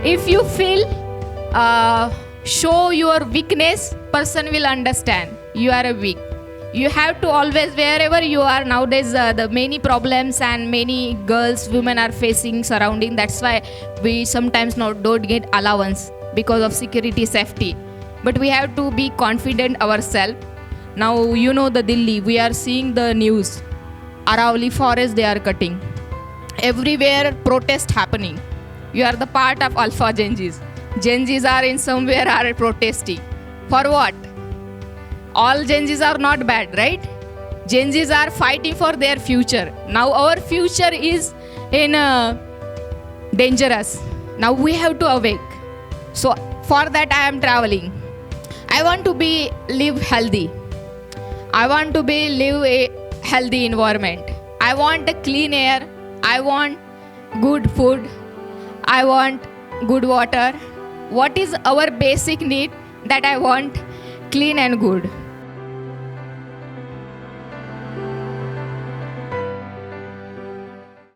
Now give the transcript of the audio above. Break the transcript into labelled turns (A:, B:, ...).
A: If you feel show your weakness, person will understand you are a weak. You have to always, wherever you are nowadays, the many problems and many girls, women are facing surrounding. That's why we sometimes don't get allowance because of security, safety. But we have to be confident ourselves. Now the Delhi, we are seeing the news. Aravali forest they are cutting. Everywhere protest happening. You are the part of Alpha Gen Zs. Gen Zs are in somewhere are protesting. For what? All Gen Zs are not bad, right? Gen Zs are fighting for their future. Now our future is in dangerous. Now we have to awake. So for that I am traveling. I want to live healthy. I want to live a healthy environment. I want a clean air. I want good food. I want good water. What is our basic need? That I want clean and good.